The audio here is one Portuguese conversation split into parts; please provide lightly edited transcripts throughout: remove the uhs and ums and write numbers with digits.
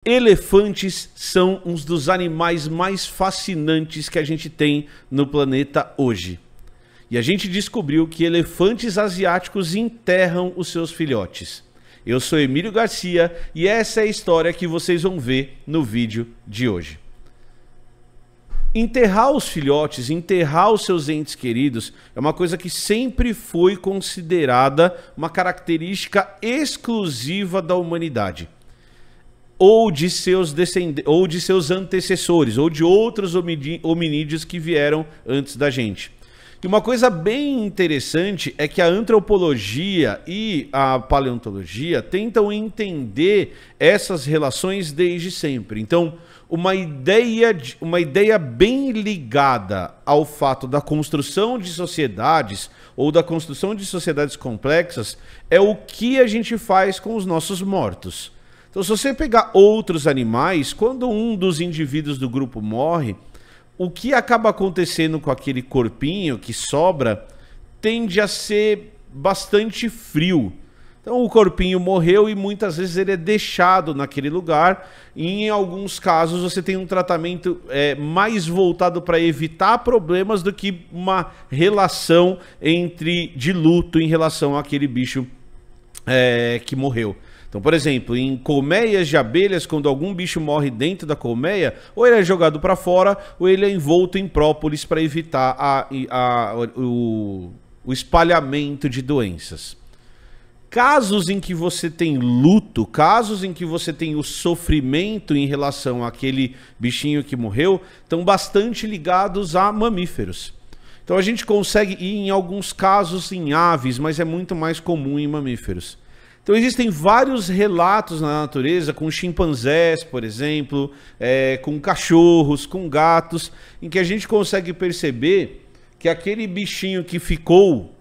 Elefantes são um dos animais mais fascinantes que a gente tem no planeta hoje. E a gente descobriu que elefantes asiáticos enterram os seus filhotes. Eu sou Emílio Garcia e essa é a história que vocês vão ver no vídeo de hoje. Enterrar os filhotes, enterrar os seus entes queridos é uma coisa que sempre foi considerada uma característica exclusiva da humanidade. Ou de seus antecessores, ou de outros hominídeos que vieram antes da gente. E uma coisa bem interessante é que a antropologia e a paleontologia tentam entender essas relações desde sempre. Então, uma ideia bem ligada ao fato da construção de sociedades ou da construção de sociedades complexas é o que a gente faz com os nossos mortos. Então, se você pegar outros animais, quando um dos indivíduos do grupo morre, o que acaba acontecendo com aquele corpinho que sobra tende a ser bastante frio. Então, o corpinho morreu e muitas vezes ele é deixado naquele lugar. E em alguns casos, você tem um tratamento mais voltado para evitar problemas do que uma relação de luto em relação àquele bicho que morreu. Então, por exemplo, em colmeias de abelhas, quando algum bicho morre dentro da colmeia, ou ele é jogado para fora, ou ele é envolto em própolis para evitar o espalhamento de doenças. Casos em que você tem luto, casos em que você tem o sofrimento em relação àquele bichinho que morreu, estão bastante ligados a mamíferos. Então a gente consegue ir em alguns casos em aves, mas é muito mais comum em mamíferos. Então existem vários relatos na natureza com chimpanzés, por exemplo, com cachorros, com gatos, em que a gente consegue perceber que aquele bichinho que ficou,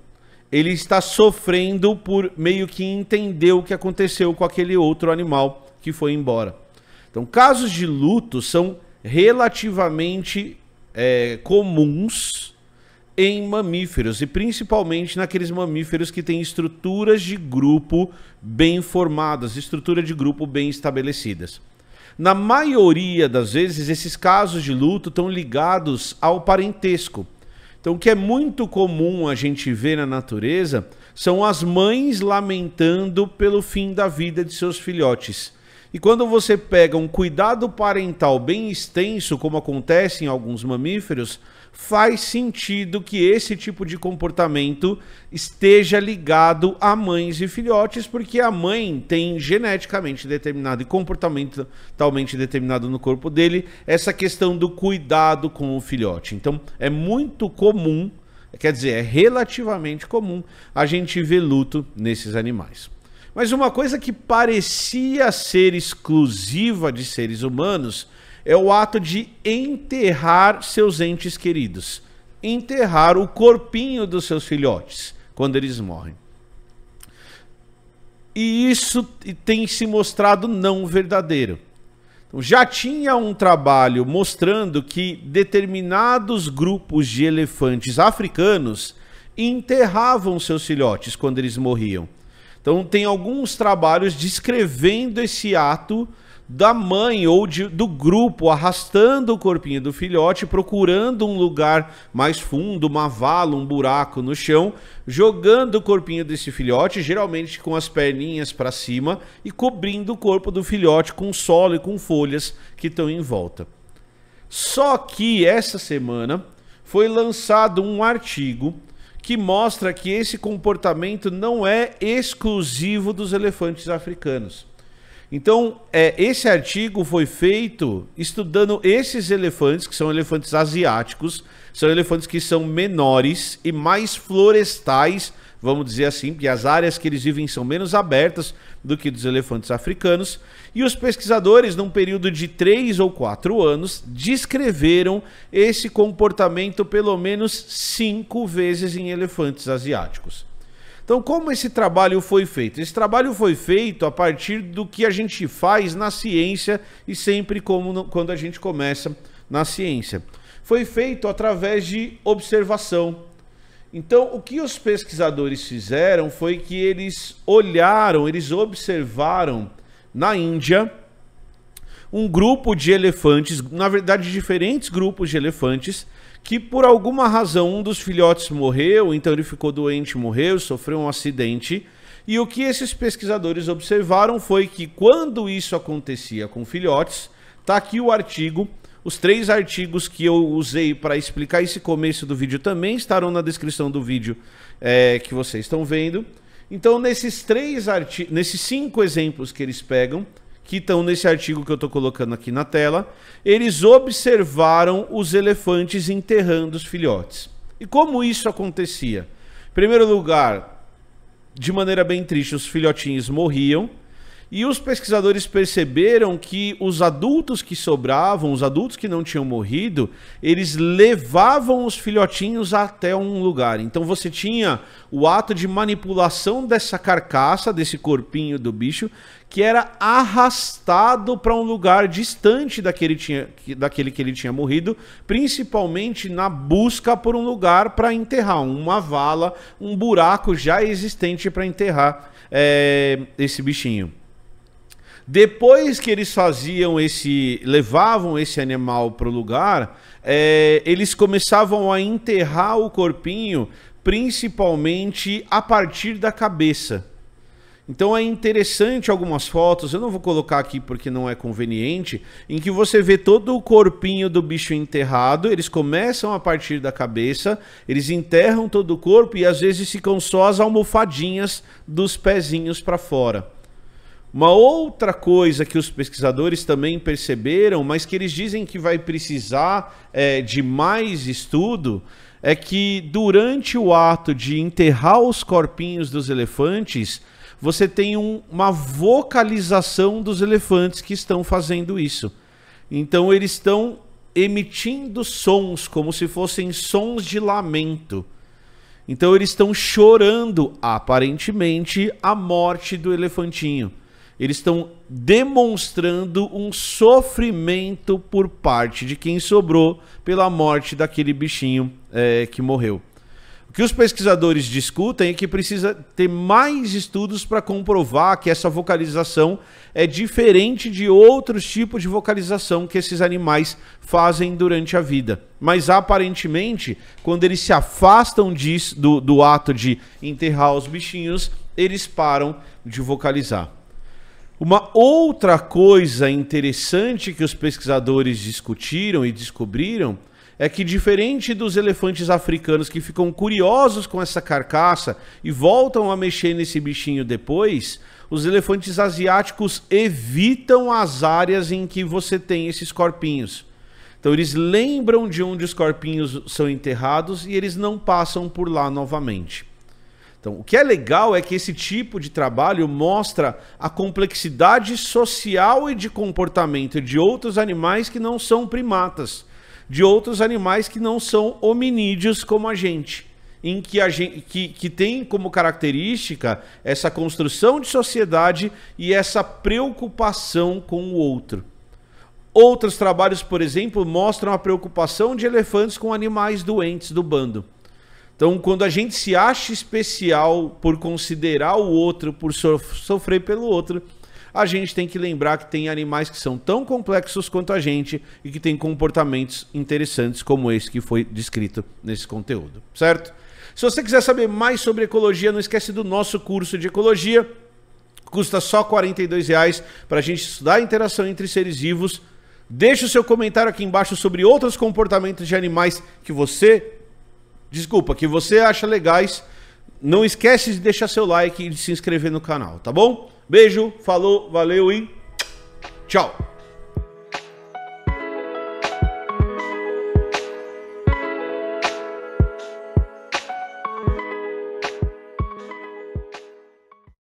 ele está sofrendo por meio que entender o que aconteceu com aquele outro animal que foi embora. Então casos de luto são relativamente comuns em mamíferos, e principalmente naqueles mamíferos que têm estruturas de grupo bem formadas, estrutura de grupo bem estabelecidas. Na maioria das vezes, esses casos de luto estão ligados ao parentesco. Então, o que é muito comum a gente ver na natureza são as mães lamentando pelo fim da vida de seus filhotes. E quando você pega um cuidado parental bem extenso, como acontece em alguns mamíferos, faz sentido que esse tipo de comportamento esteja ligado a mães e filhotes, porque a mãe tem geneticamente determinado e comportamentalmente determinado no corpo dele essa questão do cuidado com o filhote. Então é muito comum, quer dizer, é relativamente comum a gente ver luto nesses animais. Mas uma coisa que parecia ser exclusiva de seres humanos é o ato de enterrar seus entes queridos. Enterrar o corpinho dos seus filhotes quando eles morrem. E isso tem se mostrado não verdadeiro. Então, já tinha um trabalho mostrando que determinados grupos de elefantes africanos enterravam seus filhotes quando eles morriam. Então tem alguns trabalhos descrevendo esse ato da mãe ou do grupo arrastando o corpinho do filhote, procurando um lugar mais fundo, uma vala, um buraco no chão, jogando o corpinho desse filhote, geralmente com as perninhas para cima, e cobrindo o corpo do filhote com solo e com folhas que estão em volta. Só que essa semana foi lançado um artigo que mostra que esse comportamento não é exclusivo dos elefantes africanos. Então, esse artigo foi feito estudando esses elefantes, que são elefantes asiáticos, são elefantes que são menores e mais florestais, vamos dizer assim, porque as áreas que eles vivem são menos abertas do que dos elefantes africanos. E os pesquisadores, num período de 3 ou 4 anos, descreveram esse comportamento pelo menos 5 vezes em elefantes asiáticos. Então, como esse trabalho foi feito? Esse trabalho foi feito a partir do que a gente faz na ciência e sempre quando a gente começa na ciência. Foi feito através de observação. Então, o que os pesquisadores fizeram foi que eles observaram na Índia um grupo de elefantes, na verdade diferentes grupos de elefantes, que por alguma razão um dos filhotes morreu, então ele ficou doente, morreu, sofreu um acidente. E o que esses pesquisadores observaram foi que quando isso acontecia com filhotes, tá aqui o artigo, os 3 artigos que eu usei para explicar esse começo do vídeo também estarão na descrição do vídeo que vocês estão vendo. Então nesses 5 exemplos que eles pegam, que estão nesse artigo que eu estou colocando aqui na tela, eles observaram os elefantes enterrando os filhotes. E como isso acontecia? Em primeiro lugar, de maneira bem triste, os filhotinhos morriam, e os pesquisadores perceberam que os adultos que sobravam, os adultos que não tinham morrido, eles levavam os filhotinhos até um lugar. Então você tinha o ato de manipulação dessa carcaça, desse corpinho do bicho, que era arrastado para um lugar distante daquele que ele tinha morrido, principalmente na busca por um lugar para enterrar, uma vala, um buraco já existente para enterrar esse bichinho. Depois que eles levavam esse animal para o lugar, eles começavam a enterrar o corpinho, principalmente a partir da cabeça. Então é interessante algumas fotos, eu não vou colocar aqui porque não é conveniente, em que você vê todo o corpinho do bicho enterrado, eles começam a partir da cabeça, eles enterram todo o corpo e às vezes ficam só as almofadinhas dos pezinhos para fora. Uma outra coisa que os pesquisadores também perceberam, mas que eles dizem que vai precisar de mais estudo, é que durante o ato de enterrar os corpinhos dos elefantes, você tem uma vocalização dos elefantes que estão fazendo isso. Então eles estão emitindo sons, como se fossem sons de lamento. Então eles estão chorando, aparentemente, a morte do elefantinho. Eles estão demonstrando um sofrimento por parte de quem sobrou pela morte daquele bichinho que morreu. O que os pesquisadores discutem é que precisa ter mais estudos para comprovar que essa vocalização é diferente de outros tipos de vocalização que esses animais fazem durante a vida. Mas aparentemente, quando eles se afastam do ato de enterrar os bichinhos, eles param de vocalizar. Uma outra coisa interessante que os pesquisadores discutiram e descobriram é que, diferente dos elefantes africanos que ficam curiosos com essa carcaça e voltam a mexer nesse bichinho depois, os elefantes asiáticos evitam as áreas em que você tem esses corpinhos. Então eles lembram de onde os corpinhos são enterrados e eles não passam por lá novamente. Então, o que é legal é que esse tipo de trabalho mostra a complexidade social e de comportamento de outros animais que não são primatas, de outros animais que não são hominídeos como a gente, em que tem como característica essa construção de sociedade e essa preocupação com o outro. Outros trabalhos, por exemplo, mostram a preocupação de elefantes com animais doentes do bando. Então, quando a gente se acha especial por considerar o outro, por sofrer pelo outro, a gente tem que lembrar que tem animais que são tão complexos quanto a gente e que têm comportamentos interessantes como esse que foi descrito nesse conteúdo, certo? Se você quiser saber mais sobre ecologia, não esquece do nosso curso de ecologia. Custa só R$ 42 para a gente estudar a interação entre seres vivos. Deixe o seu comentário aqui embaixo sobre outros comportamentos de animais que você acha legais. Não esquece de deixar seu like e de se inscrever no canal, tá bom? Beijo, falou, valeu e tchau!